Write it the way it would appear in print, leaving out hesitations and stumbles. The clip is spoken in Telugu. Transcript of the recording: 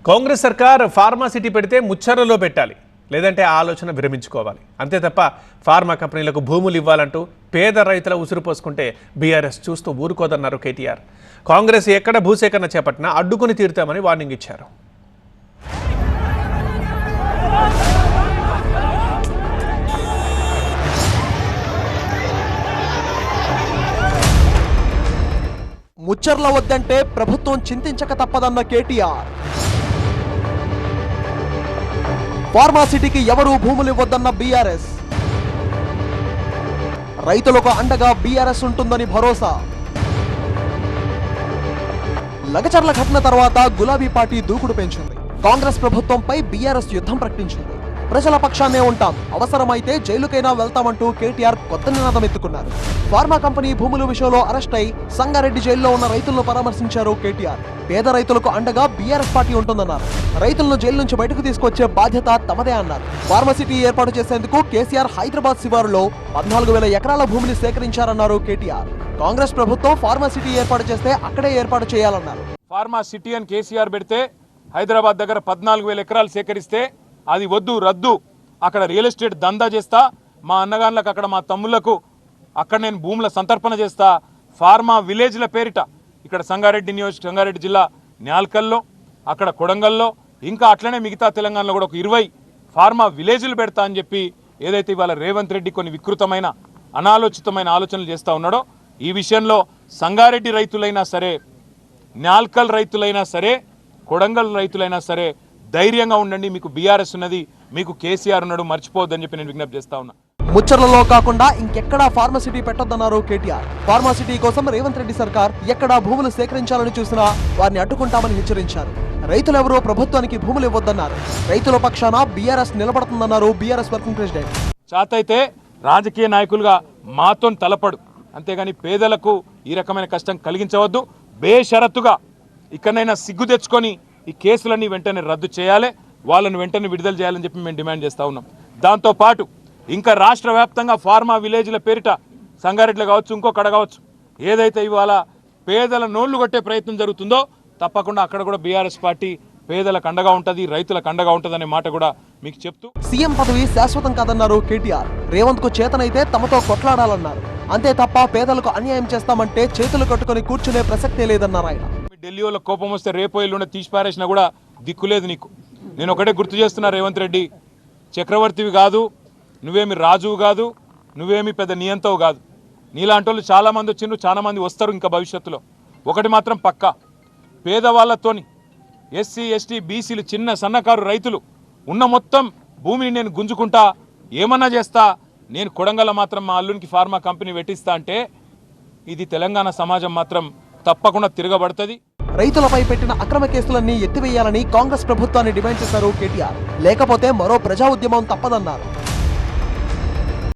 కాంగ్రెస్ సర్కార్ ఫార్మా సిటీ పెడితే ముచ్చర్లలో పెట్టాలి, లేదంటే ఆ ఆలోచన విరమించుకోవాలి. అంతే తప్ప ఫార్మా కంపెనీలకు భూములు ఇవ్వాలంటూ పేద రైతుల ఉసురు పోసుకుంటే బీఆర్ఎస్ చూస్తూ ఊరుకోదన్నారు కేటీఆర్. కాంగ్రెస్ ఎక్కడ భూసేకరణ చేపట్టినా అడ్డుకుని తీరుతామని వార్నింగ్ ఇచ్చారు. ముచ్చర్ల వద్దంటే ప్రభుత్వం చింతించక తప్పదన్న కేటీఆర్. ఫార్మాసిటీకి ఎవరూ భూములు ఇవ్వొద్దన్న బీఆర్ఎస్. రైతులకు అండగా బీఆర్ఎస్ ఉంటుందని భరోసా. లగచర్ల ఘటన తర్వాత గులాబీ పార్టీ దూకుడు పెంచింది. కాంగ్రెస్ ప్రభుత్వంపై బీఆర్ఎస్ యుద్ధం ప్రకటించింది. ప్రజల పక్షాన్నే ఉంటాం, అవసరమైతే జైలుకైనా వెళ్తామంటూ కేటీఆర్ కొత్త నినాదం ఎత్తుకున్నారు. ఫార్మా కంపెనీ భూముల విషయంలో అరెస్ట్ అయి సంగారెడ్డి జైల్లో ఉన్న రైతులను పరామర్శించారు కేటీఆర్. పేద రైతులకు అండగా బీఆర్ఎస్ పార్టీ ఉంటుందన్నారు. రైతులను జైలు నుంచి బయటకు తీసుకొచ్చే బాధ్యత తమదే అన్నారు. ఫార్మసిటీ ఏర్పాటు చేసేందుకు కేసీఆర్ హైదరాబాద్ శివారులో 14,000 ఎకరాల భూమిని సేకరించారన్నారు కేటీఆర్. కాంగ్రెస్ ప్రభుత్వం ఫార్మసిటీ ఏర్పాటు చేస్తే అక్కడే ఏర్పాటు చేయాలన్నారు. ఫార్మాసిటీ అని కేసీఆర్ పెడితే హైదరాబాద్ దగ్గర 14,000 ఎకరాలు సేకరిస్తే అది వద్దు, రద్దు, అక్కడ రియల్ ఎస్టేట్ దందా చేస్తా, మా అన్నగాన్లకు అక్కడ మా తమ్ముళ్లకు అక్కడ నేను భూముల సంతర్పణ చేస్తా, ఫార్మా విలేజ్ల పేరిట ఇక్కడ సంగారెడ్డి జిల్లా న్యాల్కల్లో, అక్కడ కొడంగల్లో, ఇంకా అట్లనే మిగతా తెలంగాణలో కూడా ఒక 20 ఫార్మా విలేజ్లు పెడతా అని చెప్పి ఏదైతే ఇవాళ రేవంత్ రెడ్డి కొన్ని వికృతమైన అనాలోచితమైన ఆలోచనలు చేస్తూ ఉన్నాడో, ఈ విషయంలో సంగారెడ్డి రైతులైనా సరే, న్యాల్కల్ రైతులైనా సరే, కొడంగల్ రైతులైనా సరే ధైర్యంగా ఉండండి. మీకు బీఆర్ఎస్ ఉన్నది, మీకు కేసీఆర్ ఉన్నాడు, మర్చిపోవద్దని చెప్పి నేను విజ్ఞప్తి చేస్తా ఉన్నా. ముచ్చర్లలో కాకుండా ఇంకెక్కడా ఫార్మసిటీ పెట్టొద్దన్నారు కేటీఆర్. ఫార్మసిటీ కోసం రేవంత్ రెడ్డి సర్కార్ ఎక్కడా భూములు సేకరించాలని చూసినా వారిని అడ్డుకుంటామని హెచ్చరించారు. రైతులెవరూ ప్రభుత్వానికి భూములు ఇవ్వొద్దన్నారు. రైతుల పక్షాన బీఆర్ఎస్ నిలబడుతుందన్నారు బీఆర్ఎస్ వర్కింగ్ ప్రెసిడెంట్. చాతైతే రాజకీయ నాయకులుగా మాతో తలపడు, అంతేగాని పేదలకు ఈ రకమైన కష్టం కలిగించవద్దు. బేషరతుగా ఇక్కడైనా సిగ్గు తెచ్చుకొని ఈ కేసులన్నీ వెంటనే రద్దు చేయాలి, వాళ్ళని వెంటనే విడుదల చేయాలని చెప్పి మేము డిమాండ్ చేస్తూ ఉన్నాం. దాంతోపాటు ఇంకా రాష్ట్ర వ్యాప్తంగా ఫార్మా విలేజ్ల పేరిట సంగారెడ్డిలో కావచ్చు, ఇంకొకడ కావచ్చు, ఏదైతే ఇవాళ పేదల నోళ్లు కొట్టే ప్రయత్నం జరుగుతుందో తప్పకుండా అక్కడ కూడా బీఆర్ఎస్ పార్టీ పేదలకు అండగా ఉంటుంది, రైతులకు అండగా ఉంటుంది అనే మాట కూడా మీకు చెప్తూ. సీఎం పదవి శాశ్వతం కాదన్నారు కేటీఆర్. రేవంత్ కు చేతనైతే తమతో కొట్లాడాలన్నారు. అంతే తప్ప పేదలకు అన్యాయం చేస్తామంటే చేతులు కట్టుకుని కూర్చునే ప్రసక్తే లేదన్నారు ఆయన. ఢిల్లీ వాళ్ళ కోపం వస్తే రేపో ఎల్లుండి తీసిపారేసినా కూడా దిక్కులేదు నీకు. నేను ఒకటే గుర్తు చేస్తున్నా, రేవంత్ రెడ్డి చక్రవర్తివి కాదు, నువ్వేమి రాజువు కాదు, నువ్వేమి పెద్ద నియంతవు కాదు. నీలాంటి వాళ్ళు చాలామంది వచ్చిండ్రు, చాలా మంది వస్తారు ఇంకా భవిష్యత్తులో. ఒకటి మాత్రం పక్కా, పేదవాళ్లతోని ఎస్సీ ఎస్టీ బీసీలు చిన్న సన్నకారు రైతులు ఉన్న మొత్తం భూమిని నేను గుంజుకుంటా, ఏమన్నా చేస్తా, నేను కొడంగల్ మాత్రం మా అల్లునికి ఫార్మా కంపెనీ పెట్టిస్తా అంటే ఇది తెలంగాణ సమాజం మాత్రం తప్పకుండా తిరగబడుతుంది. రైతులపై పెట్టిన అక్రమ కేసులన్నీ ఎత్తివేయాలని కాంగ్రెస్ ప్రభుత్వాన్ని డిమాండ్ చేశారు కేటీఆర్. లేకపోతే మరో ప్రజా ఉద్యమం తప్పదన్నారు.